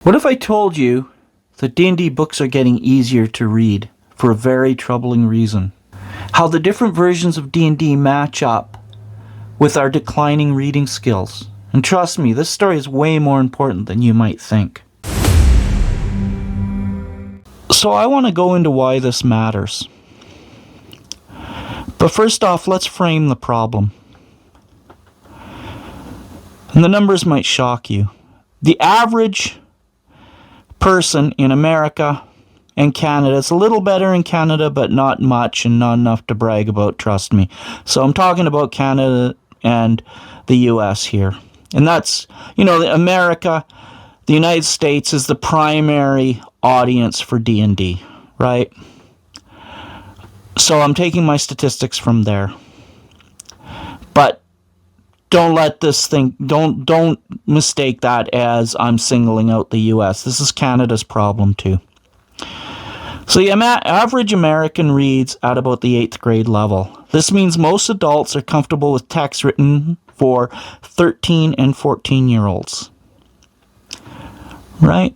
What if I told you that D&D books are getting easier to read for a very troubling reason? How the different versions of D&D match up with our declining reading skills. And trust me, this story is way more important than you might think. So I want to go into why this matters. But first off, let's frame the problem. And the numbers might shock you. The average person in America and Canada, it's a little better in Canada, but not much and not enough to brag about, trust me. So I'm talking about Canada and the US here. And that's, America, the United States is the primary audience for D&D, right? So I'm taking my statistics from there. But don't mistake that as I'm singling out the US. This is Canada's problem too. So the average American reads at about the 8th grade level. This means most adults are comfortable with text written for 13 and 14-year-olds. Right?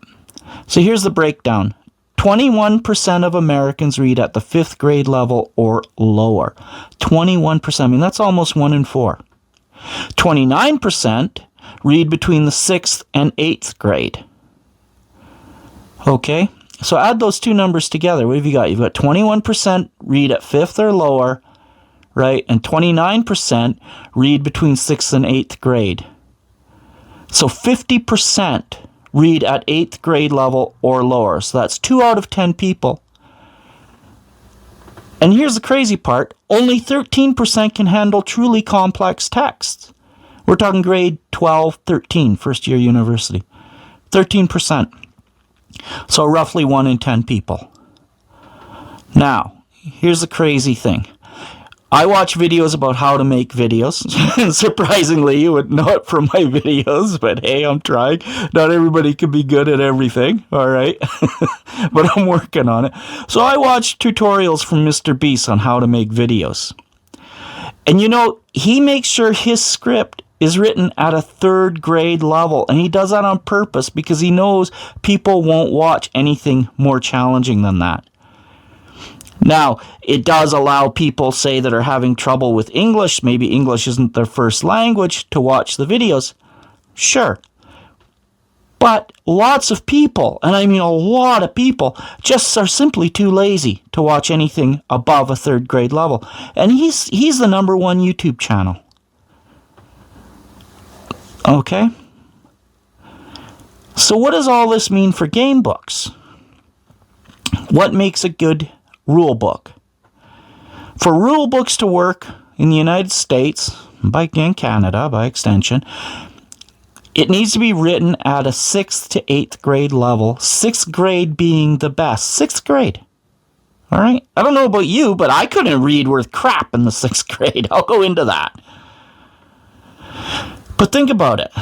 So here's the breakdown. 21% of Americans read at the 5th grade level or lower. 21%. I mean, that's almost 1 in 4. 29% read between the 6th and 8th grade. Okay? So add those two numbers together. What have you got? You've got 21% read at 5th or lower, right? And 29% read between 6th and 8th grade. So 50% read at 8th grade level or lower. So that's 2 out of 10 people. And here's the crazy part. Only 13% can handle truly complex texts. We're talking grade 12, 13, first year university. 13%. So roughly 1 in 10 people. Now, here's the crazy thing. I watch videos about how to make videos. Surprisingly, you would know it from my videos, but hey, I'm trying. Not everybody can be good at everything, all right? But I'm working on it. So I watch tutorials from Mr. Beast on how to make videos. And he makes sure his script is written at a 3rd grade level, and he does that on purpose because he knows people won't watch anything more challenging than that. Now, it does allow people, say, that are having trouble with English, maybe English isn't their first language, to watch the videos. Sure. But lots of people, and I mean a lot of people, just are simply too lazy to watch anything above a 3rd grade level. And he's the #1 YouTube channel. Okay? So what does all this mean for game books? What makes a good rule book? For rule books to work in the United States, and Canada by extension, it needs to be written at a 6th to 8th grade level, 6th grade being the best. 6th grade. All right? I don't know about you, but I couldn't read worth crap in the 6th grade. I'll go into that. But think about it.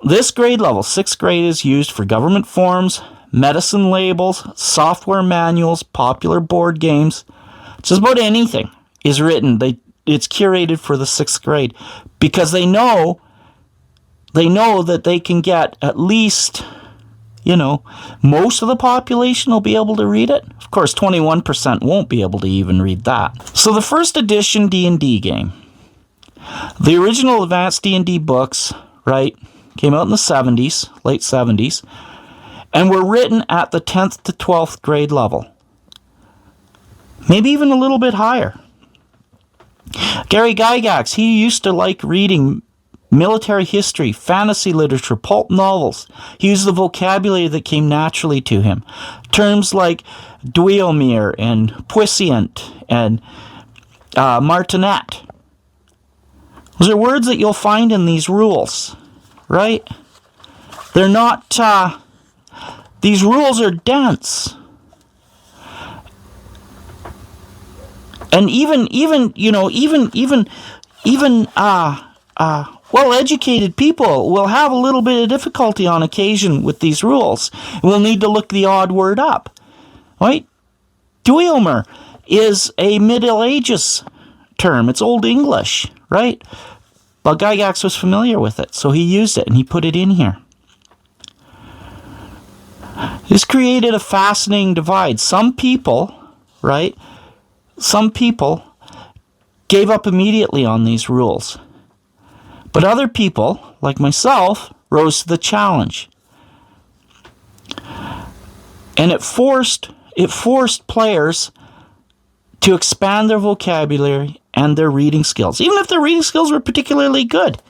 This grade level, 6th grade, is used for government forms, medicine labels, software manuals, popular board games. Just about anything is written. It's curated for the 6th grade because they know that they can get at least, most of the population will be able to read it. Of course, 21% won't be able to even read that. So the first edition D&D game, the original advanced D&D books, right, came out in the 70s, late 70s, and were written at the 10th to 12th grade level. Maybe even a little bit higher. Gary Gygax, he used to like reading military history, fantasy literature, pulp novels. He used the vocabulary that came naturally to him. Terms like Dweomere and puissant and martinet. Those are words that you'll find in these rules, right? They're not... These rules are dense. And even well-educated people will have a little bit of difficulty on occasion with these rules. We'll need to look the odd word up, right? Dweomere is a Middle Ages term. It's Old English, right? But Gygax was familiar with it, so he used it and he put it in here. This created a fascinating divide. Some people, right? Some people gave up immediately on these rules. But other people, like myself, rose to the challenge. And it forced players to expand their vocabulary and their reading skills. Even if their reading skills were particularly good,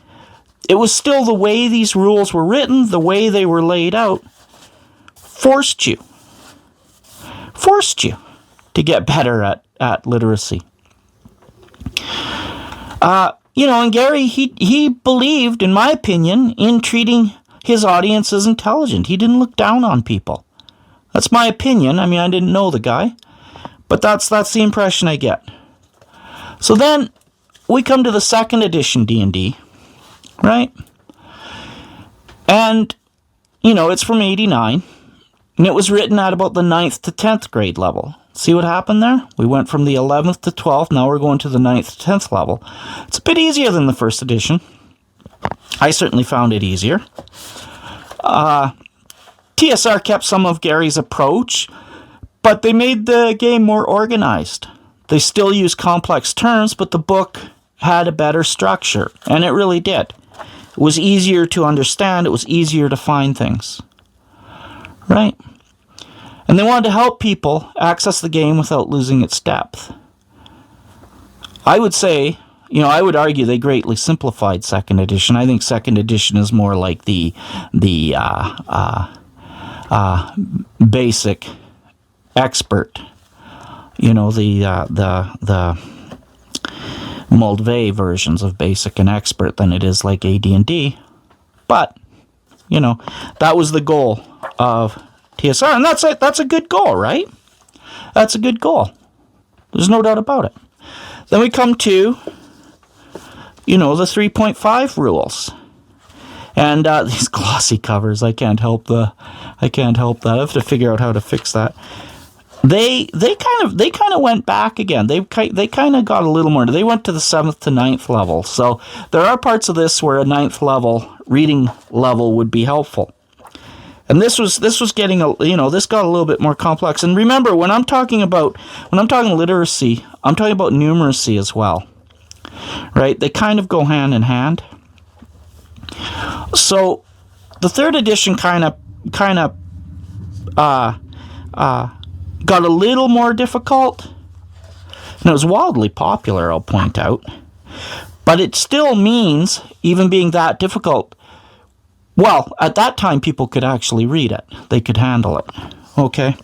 it was still the way these rules were written, the way they were laid out, forced you to get better at literacy. And Gary, he believed, in my opinion, in treating his audience as intelligent. He didn't look down on people. That's my opinion. I mean, I didn't know the guy, but that's the impression I get. So then we come to the second edition D&D, right? And, it's from 89, and it was written at about the 9th to 10th grade level. See what happened there? We went from the 11th to 12th, now we're going to the 9th to 10th level. It's a bit easier than the first edition. I certainly found it easier. TSR kept some of Gary's approach, but they made the game more organized. They still used complex terms, but the book had a better structure, and it really did. It was easier to understand, it was easier to find things. Right? And they wanted to help people access the game without losing its depth. I would say, I would argue they greatly simplified second edition. I think second edition is more like the basic expert, the Moldvay versions of basic and expert than it is like AD&D. But, that was the goal of TSR, and that's a good goal, right? That's a good goal. There's no doubt about it. Then we come to, the 3.5 rules. And these glossy covers, I can't help that. I have to figure out how to fix that. They kind of went back again. They kind of got a little more. They went to the 7th to 9th level. So there are parts of this where a 9th level reading level would be helpful. And this was getting this got a little bit more complex. And remember, when I'm talking literacy, I'm talking about numeracy as well. Right? They kind of go hand in hand. So the third edition kind of got a little more difficult. And it was wildly popular, I'll point out. But it still means, even being that difficult, well, at that time people could actually read it. They could handle it. Okay?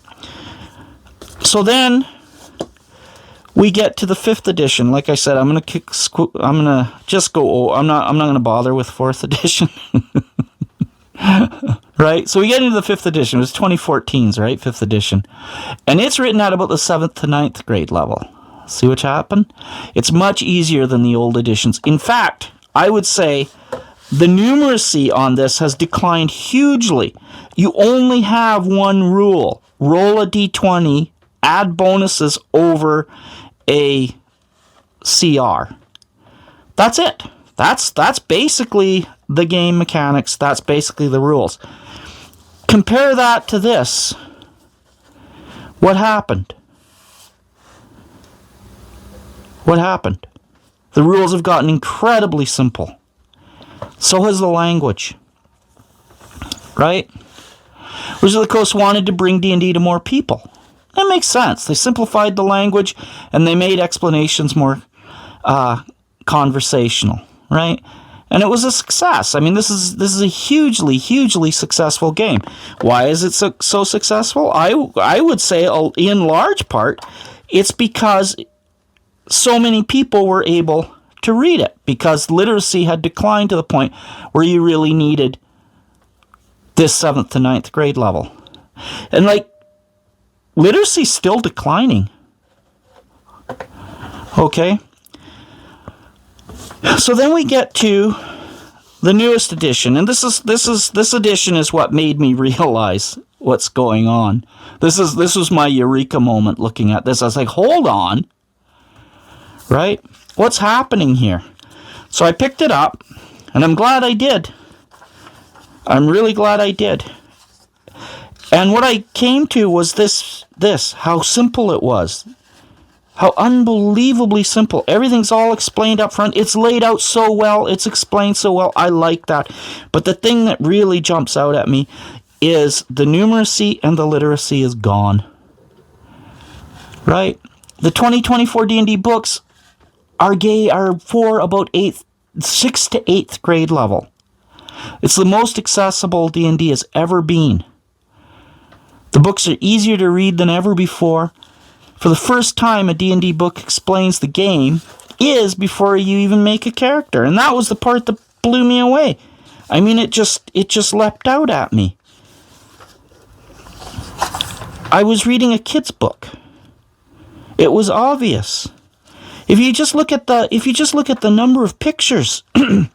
So then we get to the 5th edition. Like I said, I'm not going to bother with 4th edition. Right? So we get into the 5th edition. It was 2014's, right? 5th edition. And it's written at about the 7th to 9th grade level. See what happened? It's much easier than the old editions. In fact, I would say the numeracy on this has declined hugely. You only have one rule. Roll a d20, add bonuses over a CR. That's it. That's basically the game mechanics. That's basically the rules. Compare that to this. What happened? What happened? The rules have gotten incredibly simple. So has the language. Right? Wizards of the Coast wanted to bring D&D to more people. That makes sense. They simplified the language and they made explanations more conversational, right? And it was a success. I mean, this is a hugely, hugely successful game. Why is it so successful? I would say, in large part, it's because so many people were able to read it, because literacy had declined to the point where you really needed this 7th to 9th grade level. And literacy's still declining. Okay? So then we get to the newest edition, and this edition is what made me realize what's going on. This was my eureka moment looking at this. I was like, hold on. Right? What's happening here? So I picked it up, and I'm glad I did. I'm really glad I did. And what I came to was this, how simple it was. How unbelievably simple. Everything's all explained up front. It's laid out so well. It's explained so well. I like that. But the thing that really jumps out at me is the numeracy and the literacy is gone. Right? The 2024 D&D books are for about 6th to 8th grade level. It's the most accessible D&D has ever been. The books are easier to read than ever before. For the first time, a D&D book explains the game is before you even make a character. And that was the part that blew me away. I mean, it just leapt out at me. I was reading a kid's book. It was obvious. If you just look at the number of pictures in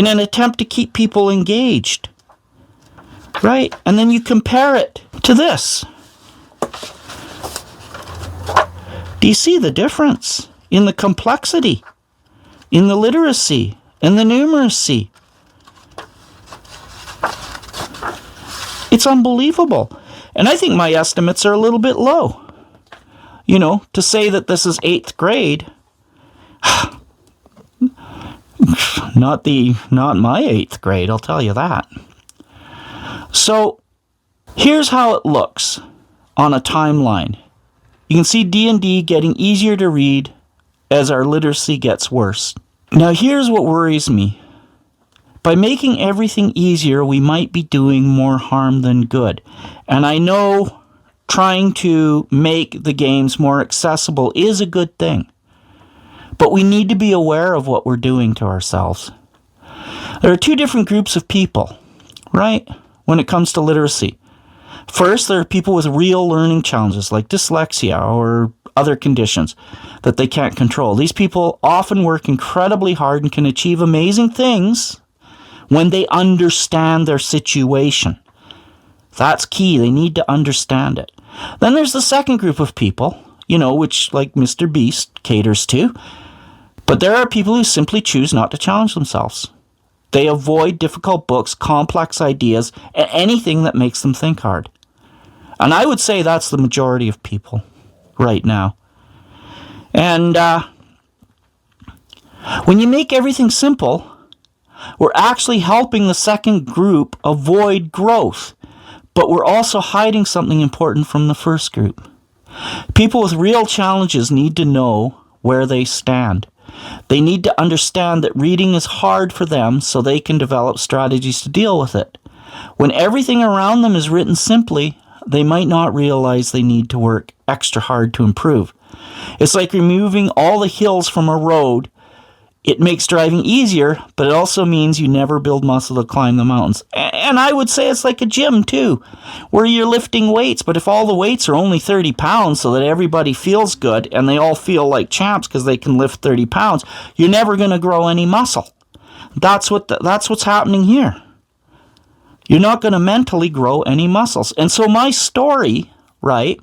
an attempt to keep people engaged, right? And then you compare it to this. Do you see the difference in the complexity, in the literacy, and the numeracy? It's unbelievable. And I think my estimates are a little bit low. You know, to say that this is 8th grade, not my 8th grade, I'll tell you that. So, here's how it looks on a timeline. You can see D&D getting easier to read as our literacy gets worse. Now here's what worries me. By making everything easier, we might be doing more harm than good. And I know trying to make the games more accessible is a good thing. But we need to be aware of what we're doing to ourselves. There are two different groups of people, right, when it comes to literacy. First, there are people with real learning challenges like dyslexia or other conditions that they can't control. These people often work incredibly hard and can achieve amazing things when they understand their situation. That's key. They need to understand it. Then there's the second group of people, which like Mr. Beast caters to. But there are people who simply choose not to challenge themselves. They avoid difficult books, complex ideas, and anything that makes them think hard. And I would say that's the majority of people right now. And when you make everything simple, we're actually helping the second group avoid growth. But we're also hiding something important from the first group. People with real challenges need to know where they stand. They need to understand that reading is hard for them so they can develop strategies to deal with it. When everything around them is written simply, they might not realize they need to work extra hard to improve. It's like removing all the hills from a road. It makes driving easier, but it also means you never build muscle to climb the mountains. And I would say it's like a gym too, where you're lifting weights, but if all the weights are only 30 pounds so that everybody feels good and they all feel like champs because they can lift 30 pounds, you're never going to grow any muscle. That's what's happening here. You're not going to mentally grow any muscles. And so my story, right,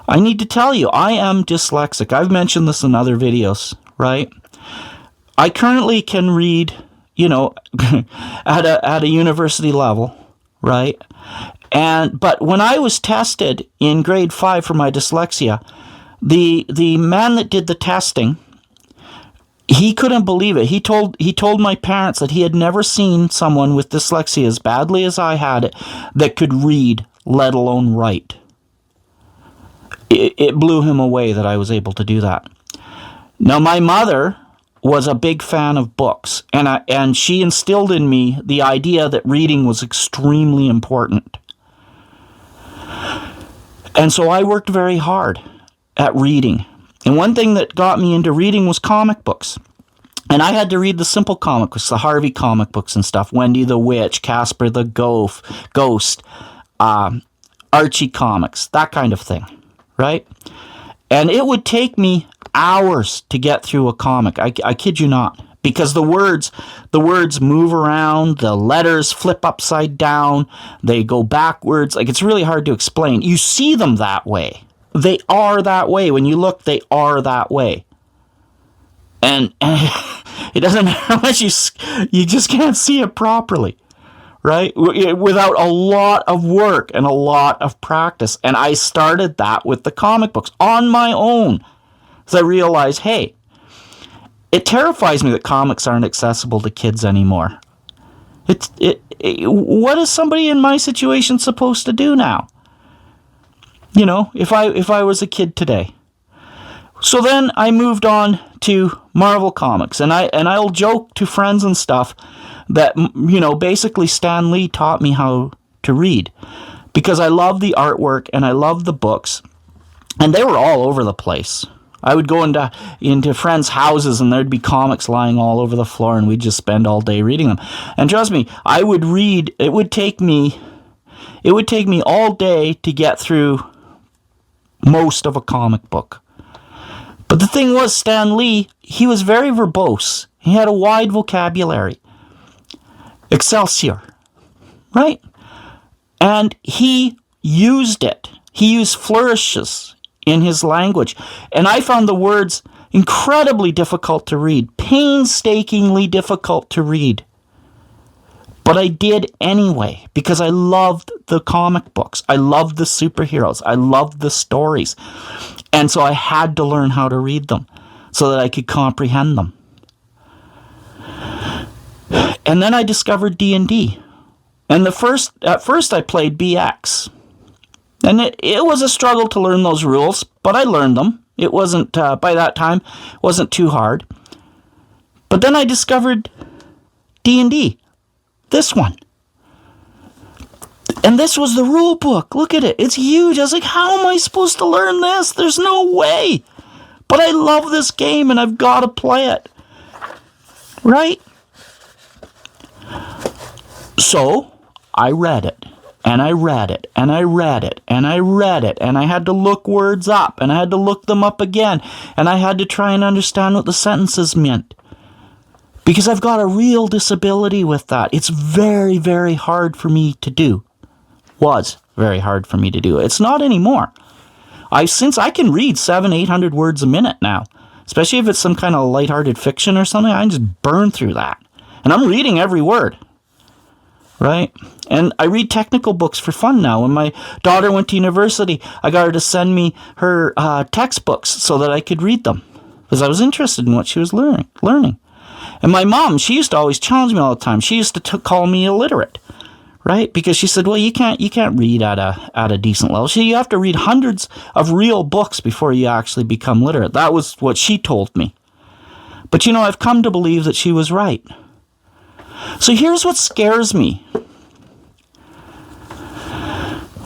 I need to tell you, I am dyslexic. I've mentioned this in other videos, right? I currently can read, at a university level, right? But when I was tested in grade 5 for my dyslexia, the man that did the testing, he couldn't believe it. He told my parents that he had never seen someone with dyslexia as badly as I had it that could read, let alone write. It blew him away that I was able to do that. Now, my mother was a big fan of books, and she instilled in me the idea that reading was extremely important. And so I worked very hard at reading. And one thing that got me into reading was comic books. And I had to read the simple comic books, the Harvey comic books and stuff, Wendy the Witch, Casper the Ghost, Archie comics, that kind of thing, right? And it would take me hours to get through a comic. I kid you not, because the words move around, the letters flip upside down, they go backwards. Like, it's really hard to explain. You see them that way. They are that way. When you look, they are that way. And it doesn't matter how much you just can't see it properly, right? Without a lot of work and a lot of practice. And I started that with the comic books on my own. Because I realized, hey, it terrifies me that comics aren't accessible to kids anymore. What is somebody in my situation supposed to do now? You know, if I was a kid today. So then I moved on to Marvel Comics, and I'll joke to friends and stuff that, you know, basically Stan Lee taught me how to read, because I love the artwork and I love the books, and they were all over the place. I would go into friends' houses and there'd be comics lying all over the floor, and we'd just spend all day reading them. And trust me, I would read. It would take me all day to get through most of a comic book. But the thing was, Stan Lee, he was very verbose. He had a wide vocabulary. Excelsior, right? And he used it. He used flourishes in his language. And I found the words incredibly difficult to read, painstakingly difficult to read. But I did anyway, because I loved the comic books. I loved the superheroes. I loved the stories. And so I had to learn how to read them so that I could comprehend them. And then I discovered D&D. And at first I played BX. And it was a struggle to learn those rules, but I learned them. It wasn't, by that time, wasn't too hard. But then I discovered D&D. This one. And this was the rule book. Look at it. It's huge. I was like, how am I supposed to learn this? There's no way. But I love this game and I've got to play it. Right? So, I read it. And I read it. And I read it. And I read it. And I had to look words up. And I had to look them up again. And I had to try and understand what the sentences meant. Because I've got a real disability with that. It's very, very hard for me to do. Was very hard for me to do. It's not anymore. Since I can read 700-800 words a minute now, especially if it's some kind of lighthearted fiction or something, I can just burn through that. And I'm reading every word. Right? And I read technical books for fun now. When my daughter went to university, I got her to send me her textbooks so that I could read them. Because I was interested in what she was learning. And my mom, she used to always challenge me all the time. She used to call me illiterate, right? Because she said, well, you can't read at a decent level. You have to read hundreds of real books before you actually become literate. That was what she told me. But, you know, I've come to believe that she was right. So here's what scares me.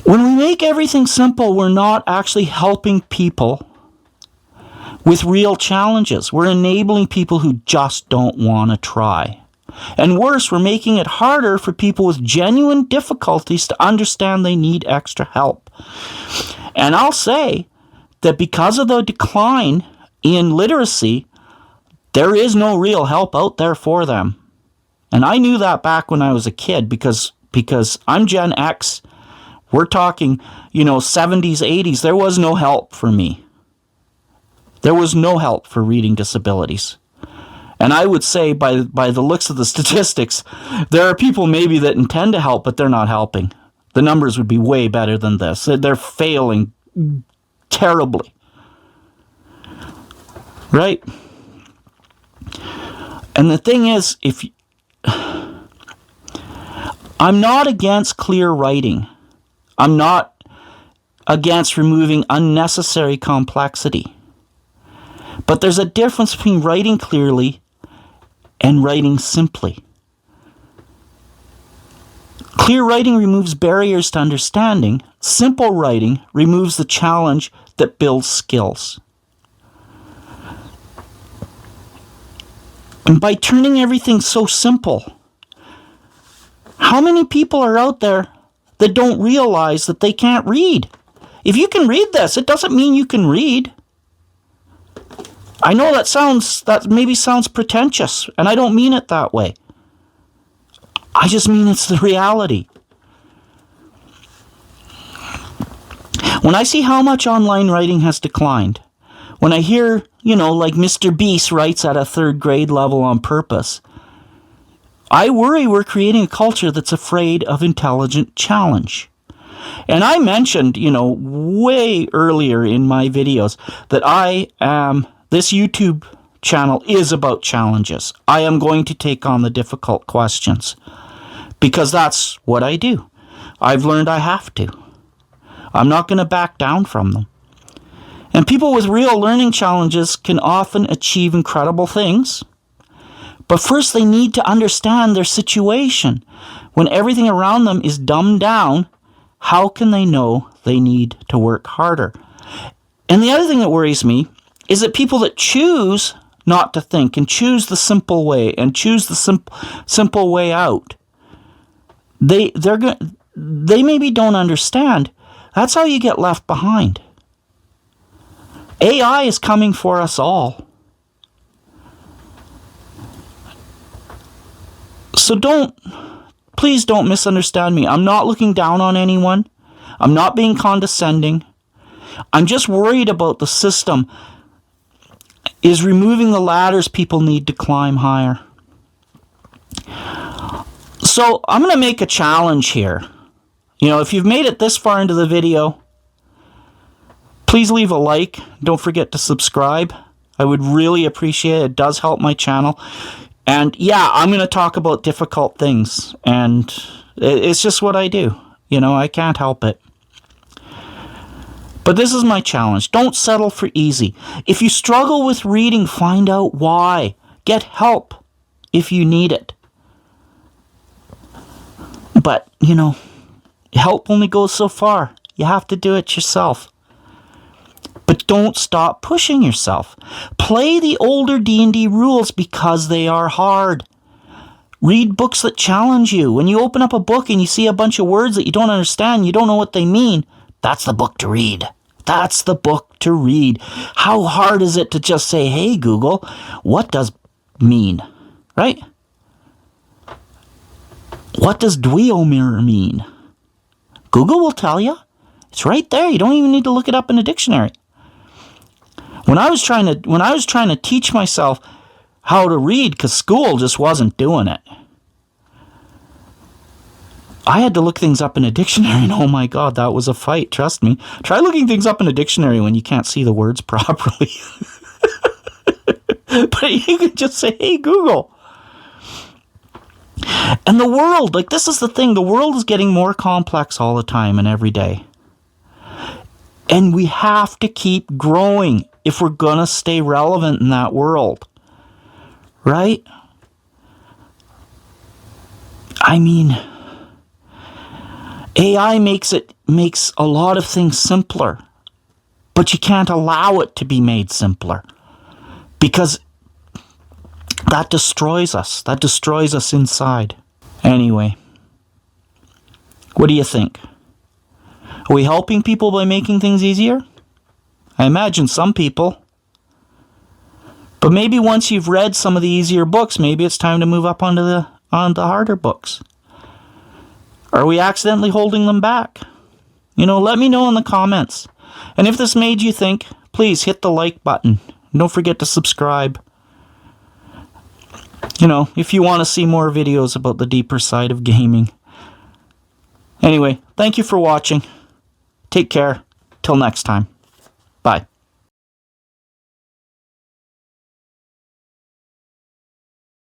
When we make everything simple, we're not actually helping people with real challenges. We're enabling people who just don't want to try. And worse, we're making it harder for people with genuine difficulties to understand they need extra help. And I'll say that because of the decline in literacy, there is no real help out there for them. And I knew that back when I was a kid because I'm Gen X. We're talking, 70s, 80s. There was no help for me. There was no help for reading disabilities. And I would say by the looks of the statistics, there are people maybe that intend to help, but they're not helping. The numbers would be way better than this. They're failing terribly. Right? And the thing is, I'm not against clear writing. I'm not against removing unnecessary complexity. But there's a difference between writing clearly and writing simply. Clear writing removes barriers to understanding. Simple writing removes the challenge that builds skills. And by turning everything so simple, how many people are out there that don't realize that they can't read? If you can read this, it doesn't mean you can read. I know that maybe sounds pretentious, and I don't mean it that way. I just mean it's the reality. When I see how much online writing has declined, when I hear, like Mr. Beast writes at a third grade level on purpose, I worry we're creating a culture that's afraid of intelligent challenge. And I mentioned, way earlier in my videos that this YouTube channel is about challenges. I am going to take on the difficult questions because that's what I do. I've learned I have to. I'm not going to back down from them. And people with real learning challenges can often achieve incredible things. But first they need to understand their situation. When everything around them is dumbed down, how can they know they need to work harder? And the other thing that worries me is that people that choose not to think and choose the simple way and choose the simple way out, they maybe don't understand. That's how you get left behind. AI is coming for us all. So please don't misunderstand me. I'm not looking down on anyone. I'm not being condescending. I'm just worried about the system is removing the ladders people need to climb higher. So I'm going to make a challenge here. If you've made it this far into the video, please leave a like. Don't forget to subscribe. I would really appreciate it. It does help my channel. And yeah, I'm going to talk about difficult things. And it's just what I do. I can't help it. But this is my challenge. Don't settle for easy. If you struggle with reading, find out why. Get help if you need it. But, help only goes so far. You have to do it yourself. But don't stop pushing yourself. Play the older D&D rules because they are hard. Read books that challenge you. When you open up a book and you see a bunch of words that you don't understand, you don't know what they mean, that's the book to read. That's the book to read. How hard is it to just say, hey, Google, what does mean? Right? What does duomer mean? Google will tell you. It's right there. You don't even need to look it up in a dictionary. When I was trying to teach myself how to read, because school just wasn't doing it, I had to look things up in a dictionary, and oh my God, that was a fight. Trust me. Try looking things up in a dictionary when you can't see the words properly. But you can just say, hey, Google. And the world, this is the thing, the world is getting more complex all the time and every day. And we have to keep growing if we're going to stay relevant in that world. Right? AI makes a lot of things simpler, but you can't allow it to be made simpler because that destroys us. That destroys us inside. Anyway, what do you think? Are we helping people by making things easier? I imagine some people. But maybe once you've read some of the easier books, maybe it's time to move up onto the harder books. Are we accidentally holding them back? Let me know in the comments. And if this made you think, please hit the like button. Don't forget to subscribe. If you want to see more videos about the deeper side of gaming. Anyway, thank you for watching. Take care. Till next time. Bye.